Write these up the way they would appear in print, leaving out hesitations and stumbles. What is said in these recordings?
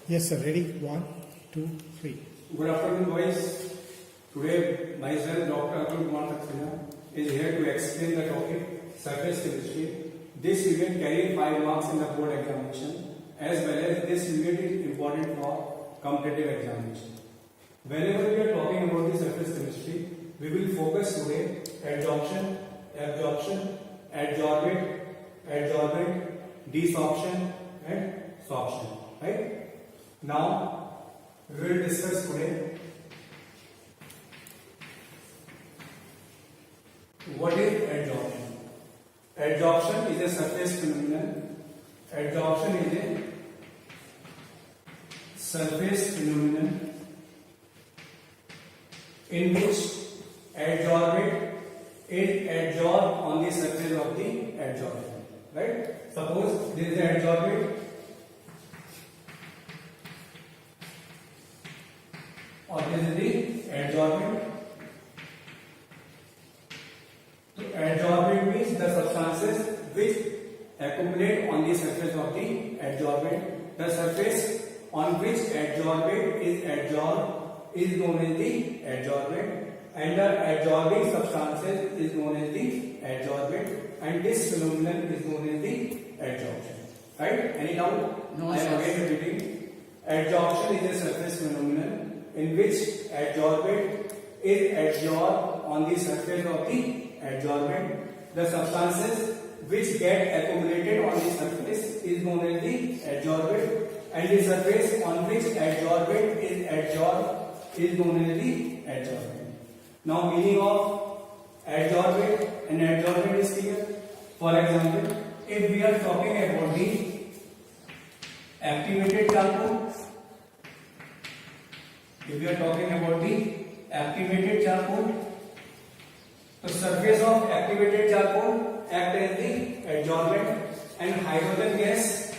Yes, sir. Ready? 1, 2, 3. Good afternoon, boys. Today, myself, Dr. Atul Kumar Saxena, is here to explain the topic surface chemistry. This unit carries 5 marks in the board examination, as well as this unit is important for competitive examination. Whenever we are talking about the surface chemistry, we will focus today adsorption, adsorbent, desorption, and sorption. Right? Now, we will discuss today what is adsorption. Adsorption is a surface phenomenon. Adsorption is a surface phenomenon in which adsorbate is adsorbed on the surface of the adsorbent. Right? Suppose this is the adsorbate. Or this is the adsorbent. So adsorbent means the substances which accumulate on the surface of the adsorbent. The surface on which adsorbent is adsorbed is known as the adsorbent, and the adsorbing substances is known as the adsorbent, and this phenomenon is known as the adsorption. Right? Any doubt? No, I am sir. again repeating. Adsorption is a surface phenomenon in which adsorbent is adsorbed on the surface of the adsorbent. The substances which get accumulated on the surface is known as the adsorbent, and the surface on which adsorbent is adsorbed is known as the adsorbent. Now, meaning of adsorbent and adsorbent is clear. For example, if we are talking about the activated charcoal, if we are talking about the activated charcoal, the surface of activated charcoal act as the adsorbent, and hydrogen gas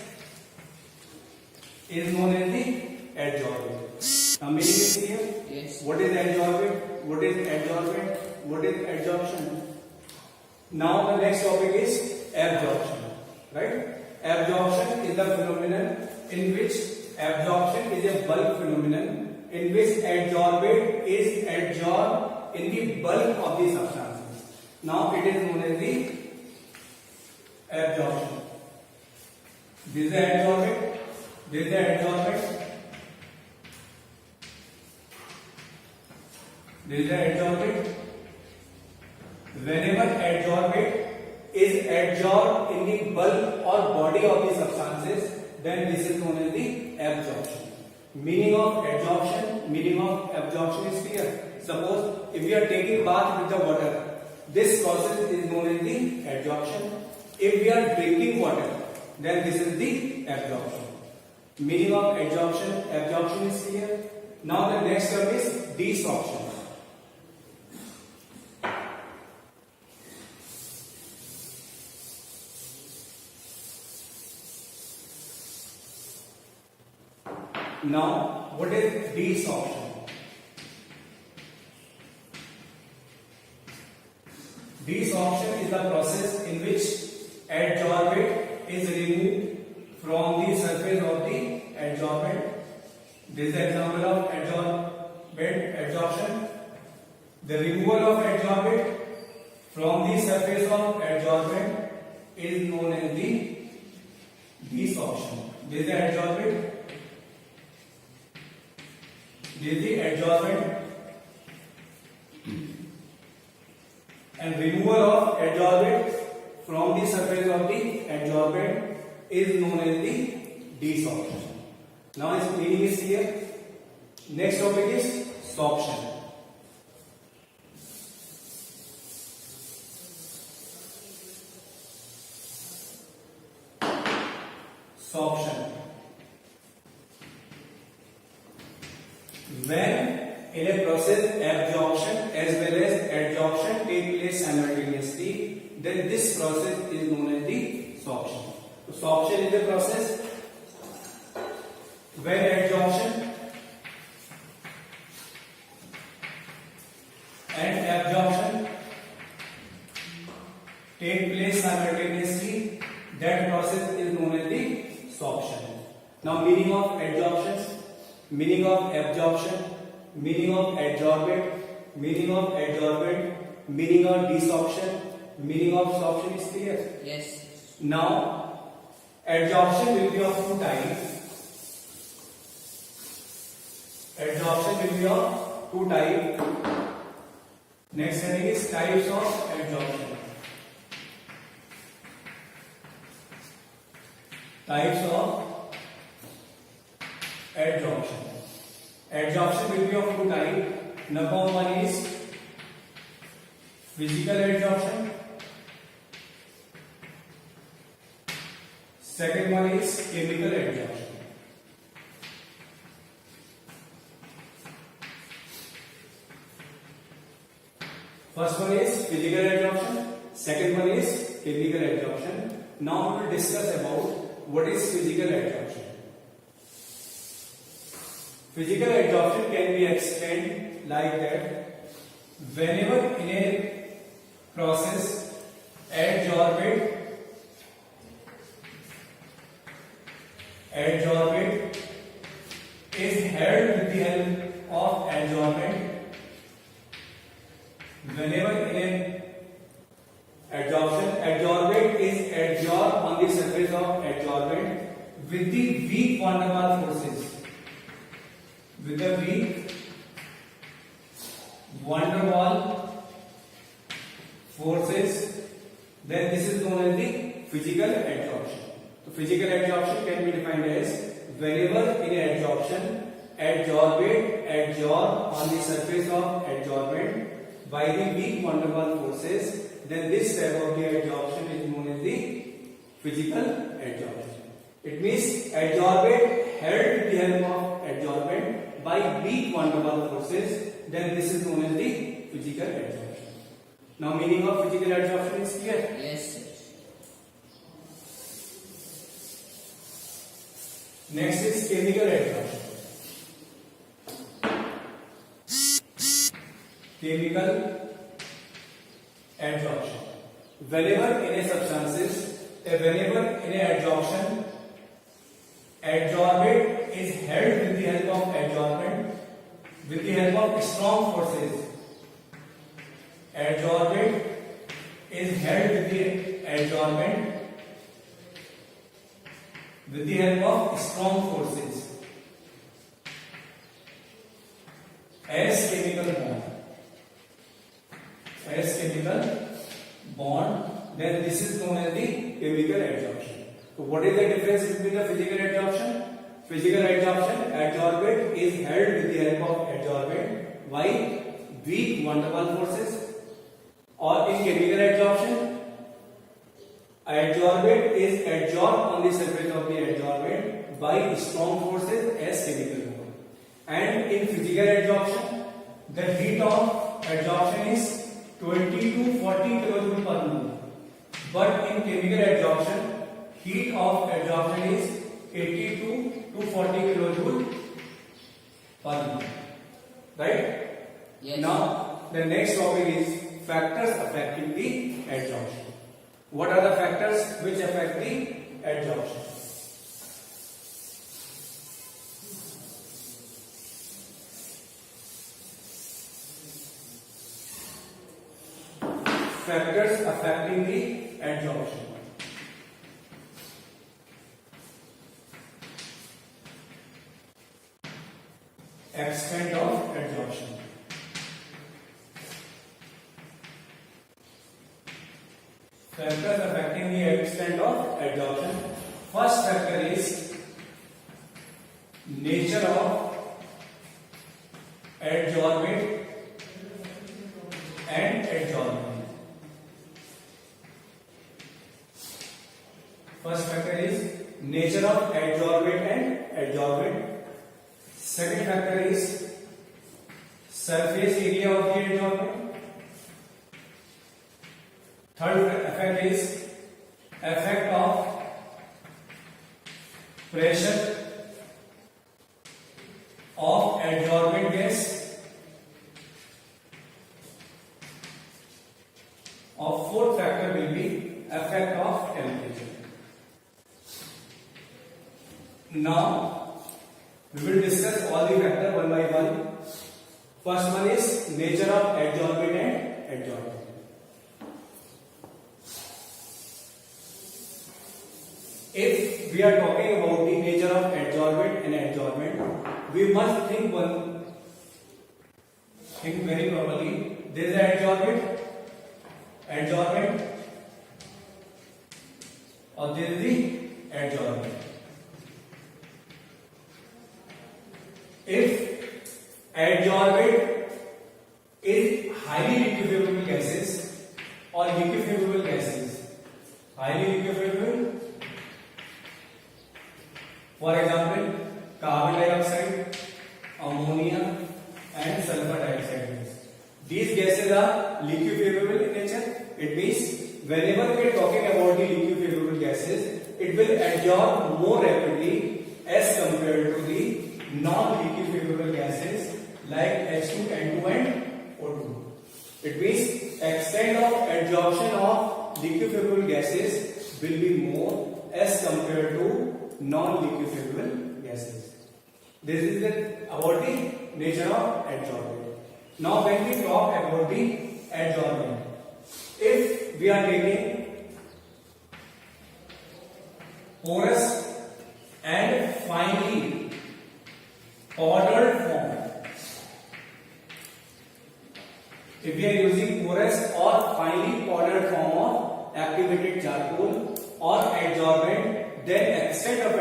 is known as the adsorbent. Now, meaning is clear. Yes. What is adsorbent? What is adsorbent? What is adsorption? Now, the next topic is absorption. Right? Absorption is the phenomenon in which absorption is a bulk phenomenon in which adsorbate is adsorbed in the bulk of the substances. Now it is known as the absorption. This is the adsorbate. This is the adsorbate. This is the adsorbate. Whenever adsorbate is adsorbed in the bulk or body of the substances, then this is known as the absorption. Meaning of adsorption, meaning of absorption is clear. Suppose if we are taking bath with the water, this process is known as the adsorption. If we are drinking water, then this is the absorption. Meaning of absorption is clear. Now the next term is desorption. Now, what is desorption? Desorption is the process in which adsorbate is removed from the surface of the adsorbent. This is the example of adsorption. The removal of adsorbate from the surface of adsorbent is known as the desorption. This is the adsorbate. This is the adsorbent, and removal of adsorbent from the surface of the adsorbent is known as the desorption. Now its meaning is clear. Next topic is sorption. Sorption. When in a process absorption as well as adsorption take place simultaneously, then this process is known as the sorption. So sorption is the process when adsorption and absorption take place simultaneously, that process is known as the sorption. Now meaning of adsorptions, meaning of absorption, meaning of adsorbent, meaning of adsorbent, meaning of desorption, meaning of sorption is clear? Yes. Now adsorption will be of two types. Adsorption will be of two types. Next heading is types of adsorption. Types of adsorption. Adsorption will be of two types. Number one is physical adsorption. Second one is chemical adsorption. First one is physical adsorption. Second one is chemical adsorption. Now we will discuss about what is physical adsorption. Physical adsorption can be explained like that. Whenever in a process adsorbate is held with the help of adsorbent. Whenever in an adsorbent is adsorbed on the surface of adsorbent with the weak van der Waals forces. With the weak van der Waals forces, then this is known as the physical adsorption. So physical adsorption can be defined as whenever in an adsorption adsorbate adsorb on the surface of adsorbent by the weak van der Waals forces, then this type of the adsorption is known as the physical adsorption. It means adsorbate held with the help of adsorbent by weak van der Waals forces, then this is known as the physical adsorption. Now meaning of physical adsorption is clear? Yes, sir. Next is chemical adsorption. Chemical adsorption. Whenever in a substances, whenever in a adsorption, adsorbate is held with the help of adsorbent, with the help of strong forces. Adsorbate is held with the adsorbent with the help of strong forces as chemical bond. As chemical bond, then this is known as the chemical adsorption. So what is the difference between the physical adsorption? Physical adsorption, adsorbate is held with the help of adsorbent by weak van der Waals forces, or in chemical adsorption, adsorbate is adsorbed on the surface of the adsorbent by strong forces as chemical bond. And in physical adsorption, the heat of adsorption is 20 to 40 kJ per mole. But in chemical adsorption, heat of adsorption is 82 to 40 kJ per mole. Right? Yes. Now, the next topic is factors affecting the adsorption. What are the factors which affect the adsorption? Factors affecting the adsorption. Extent of adsorption. Factors affecting the extent of adsorption. First factor is nature of adsorbate and adsorbent. First factor is nature of adsorbate and adsorbent. Second factor is surface area of the adsorbent. Third effect is effect of pressure of adsorbent gas. Or fourth factor will be effect of temperature. Now we will discuss all the factors one by one. First one is nature of adsorbent and adsorbent. If we are talking about the nature of adsorbent and adsorbent, we must think very properly. There is adsorbent, or there is the adsorbent. If adsorbent is highly liquefiable gases or liquefiable gases, highly liquefiable, for example, carbon dioxide, ammonia, and sulfur dioxide gas. These gases are liquefiable in nature. It means whenever we are talking about the liquefiable gases, it will adsorb more rapidly as compared to the non-liquefiable gases like H2N2 and O2. It means extent of adsorption of liquefiable gases will be more as compared to non-liquefiable gases. This is about the nature of adsorbent. Now when we talk about the adsorbent, if we are taking porous and finely powdered form, if we are using porous or finely powdered form of activated charcoal or adsorbent, then extent of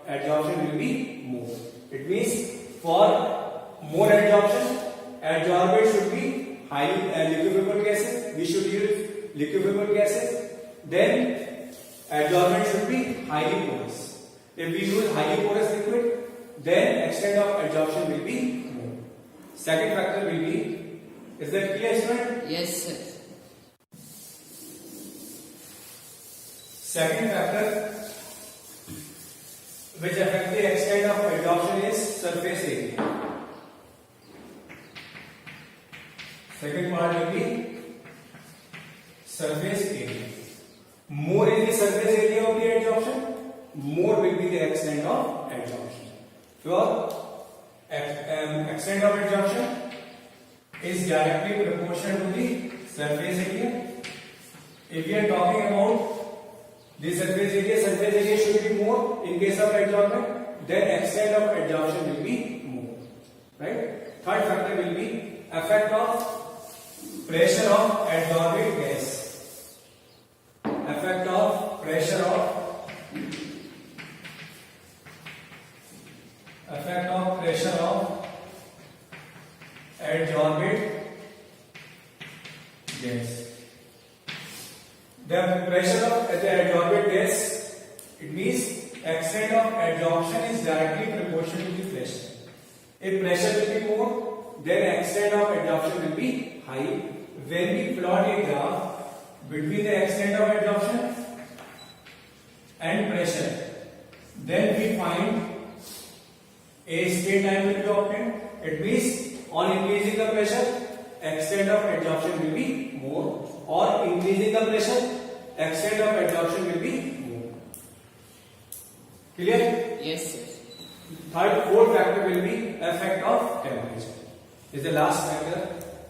adsorption will be more. It means for more adsorption, adsorbent should be highly liquefiable gases. We should use liquefiable gases. Then adsorbent should be highly porous. If we use highly porous liquid, then extent of adsorption will be more. Second factor will be, is that clear, student? Yes, sir. Second factor which affects the extent of adsorption is surface area. Second part will be surface area. More is the surface area of the adsorption, more will be the extent of adsorption. So, extent of adsorption is directly proportional to the surface area. If we are talking about the surface area should be more in case of adsorbent, then extent of adsorption will be more. Right? Third factor will be effect of pressure of adsorbent gas. Effect of pressure of adsorbent gas. The pressure of the adsorbent gas, it means extent of adsorption is directly proportional to the pressure. If pressure will be more, then extent of adsorption will be high. When we plot a graph between the extent of adsorption and pressure, then we find a straight line will be obtained. It means on increasing the pressure, extent of adsorption will be more, or increasing the pressure, extent of adsorption will be more. Clear? Yes, sir. Fourth factor will be effect of temperature. Is the last factor,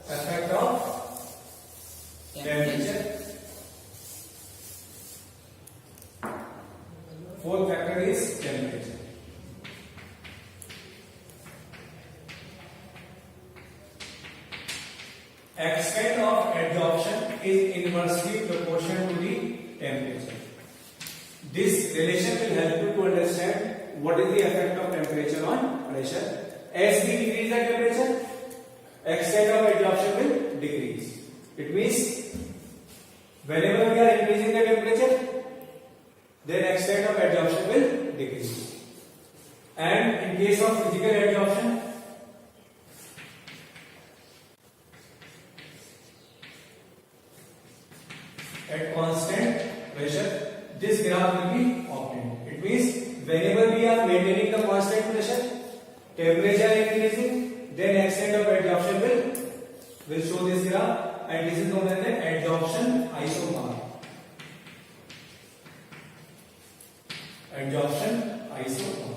effect of temperature. Fourth factor is temperature. Extent of adsorption is inversely proportional to the temperature. This relation will help you to understand what is the effect of temperature on pressure. As we increase the temperature, extent of adsorption will decrease. It means whenever we are increasing the temperature, then extent of adsorption will decrease. And in case of physical adsorption, at constant pressure, this graph will be obtained. It means whenever we are maintaining the constant pressure, temperature increasing, then extent of adsorption will show this graph, and this is known as the adsorption isomer. Adsorption isomer.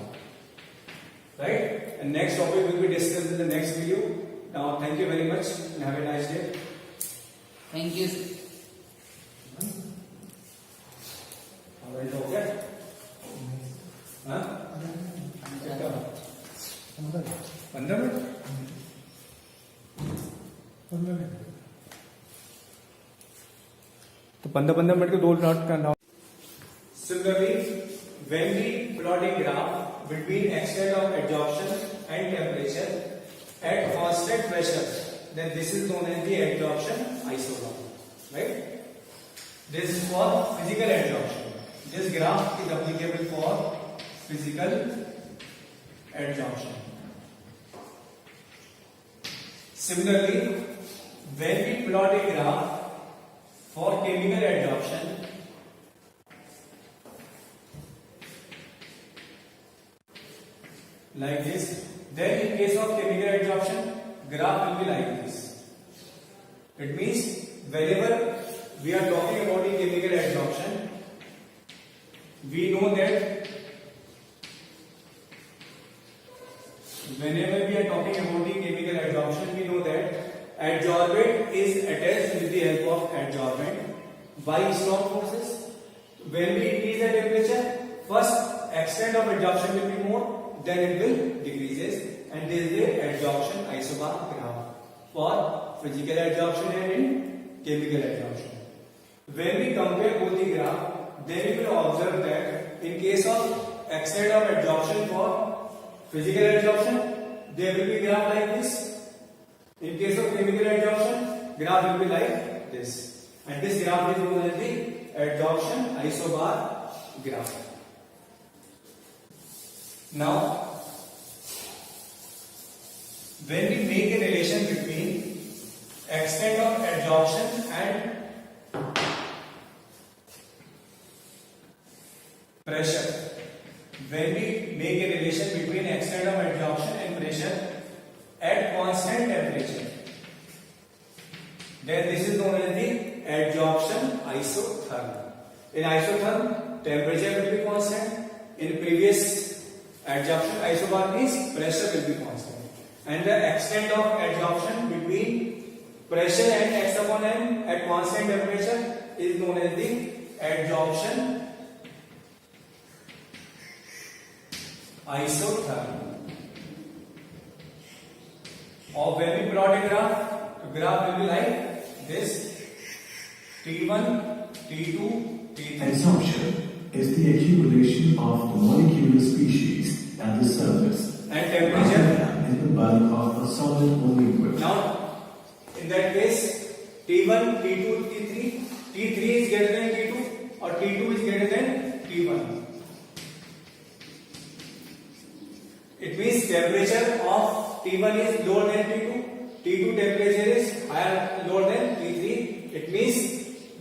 topic will be discussed in the next video. Now, thank you very much and have a nice day. Thank you. हो गया? हाँ? 15 minute? 15 minute तो 15 minute के 2 not करना. Similarly, when we plot a graph between extent of adsorption and temperature at constant pressure, then this is known as the adsorption isogram, right? This is for physical adsorption. This graph is applicable for physical adsorption. Similarly, when we plot a graph for chemical adsorption, like this, then in case of chemical adsorption, graph will be like this. It means whenever we are talking about the chemical adsorption, we know that whenever we are talking about the chemical adsorption, we know that adsorbent is attached with the help of adsorbent by strong forces. When we increase the temperature, first extent of adsorption will be more, then it will decreases, and this is the adsorption isobar graph for physical adsorption and in chemical adsorption. When we compare both the graph, then we will observe that in case of extent of adsorption for physical adsorption, there will be graph like this. In case of chemical adsorption, graph will be like this, and this graph is known as the adsorption isobar graph. Now, when we make a relation between extent of adsorption and pressure, when we make a relation between extent of adsorption and pressure at constant temperature, then this is known as the adsorption isotherm. In isotherm, temperature will be constant. In previous adsorption isobar means pressure will be constant, and the extent of adsorption between pressure and x upon m at constant temperature is known as the adsorption isotherm. Or when we plot a graph, the graph will be like this: T1, T2, T3. Adsorption is the accumulation of the molecular species at the surface And temperature in the bulk of a solid or liquid. Now, in that case, T1, T2, T3, T3 is greater than T2 or T2 is greater than T1. It means temperature of T1 is lower than T2, T2 temperature is higher, lower than T3. It means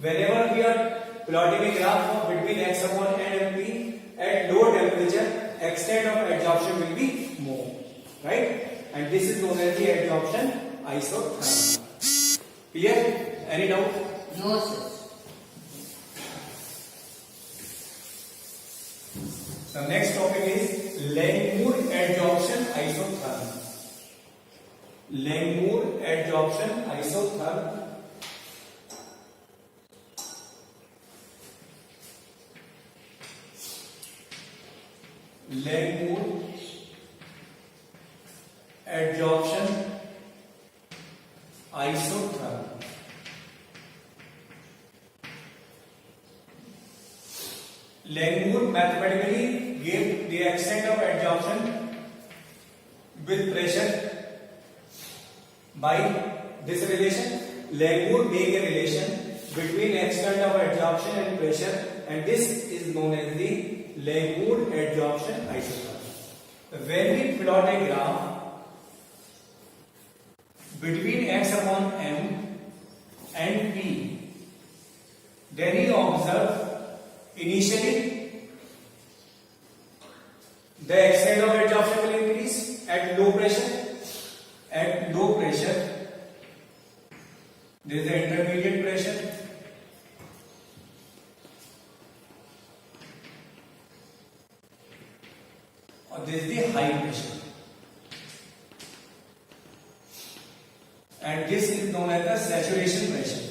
whenever we are plotting a graph between x upon n and p at lower temperature, extent of adsorption will be more, right? And this is known as the adsorption isotherm. Clear? Any doubt? No, sir. So next topic is Langmuir adsorption isotherm. Langmuir adsorption isotherm. Langmuir adsorption isotherm. Langmuir mathematically gave the extent of adsorption with pressure by this relation. Langmuir made a relation between extent of adsorption and pressure, and this is known as the Langmuir adsorption isotherm. When we plot a graph between x upon m and p, then we observe initially the extent of adsorption will increase at low pressure. At low pressure, there is the intermediate pressure. Or this is the high pressure. and this is known as the saturation pressure.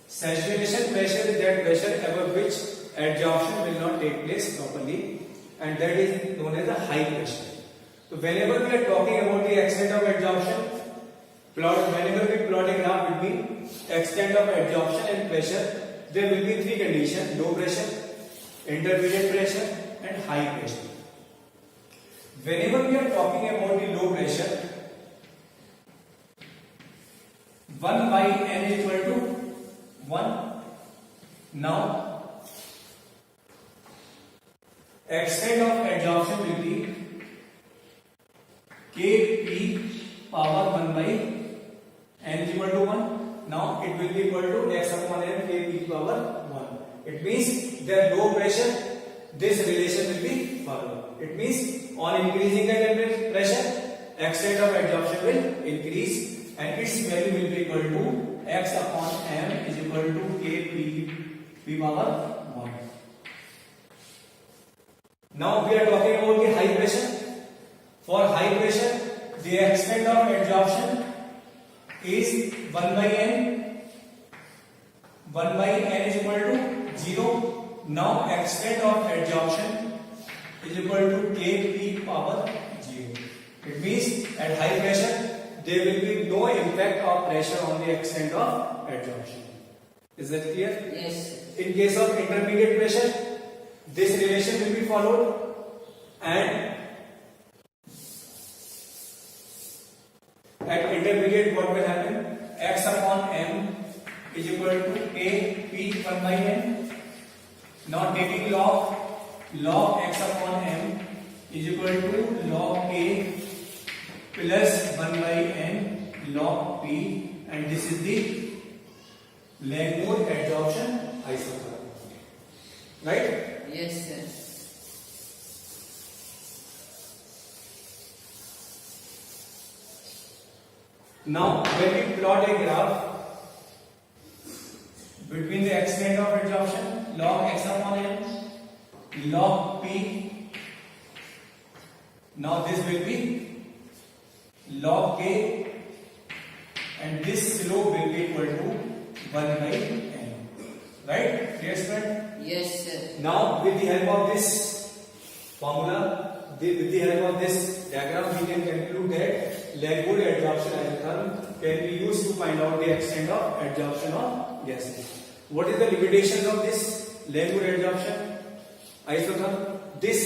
Saturation pressure is that pressure above which adsorption will not take place properly, and that is known as the high pressure. So whenever we are talking about the extent of adsorption, whenever we plot a graph between extent of adsorption and pressure, there will be three conditions: low pressure, intermediate pressure, and high pressure. Whenever we are talking about the low pressure, 1 by n is equal to 1. Now, extent of adsorption will be Kp power 1 by n is equal to 1. Now it will be equal to x upon n Kp power 1. It means that low pressure, this relation will be followed. It means on increasing the temperature pressure, extent of adsorption will increase, and its value will be equal to x upon m is equal to Kp power 1. Now we are talking about the high pressure. For high pressure, the extent of adsorption is 1 by n. 1 by n is equal to 0. Now extent of adsorption is equal to Kp power 0. It means at high pressure, there will be no impact of pressure on the extent of adsorption. Is that clear? Yes, sir. In case of intermediate pressure, this relation will be followed, and at intermediate what will happen? X upon m is equal to Kp 1 by n. Now taking log x upon m is equal to log k plus 1 by n log p, and this is the Langmuir adsorption isotherm. Right? Yes, sir. Now when we plot a graph between the extent of adsorption, log x upon n, log p, now this will be log k, and this slope will be equal to 1 by n. Right? Clear, student? Yes, sir. Now with the help of this formula, with the help of this diagram, we can conclude that Langmuir adsorption isotherm can be used to find out the extent of adsorption of gases. What is the limitation of this Langmuir adsorption isotherm? This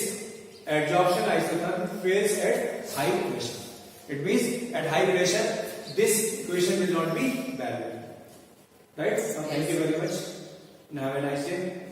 adsorption isotherm fails at high pressure. It means at high pressure, this equation will not be valid. Right? So thank you very much and have a nice day.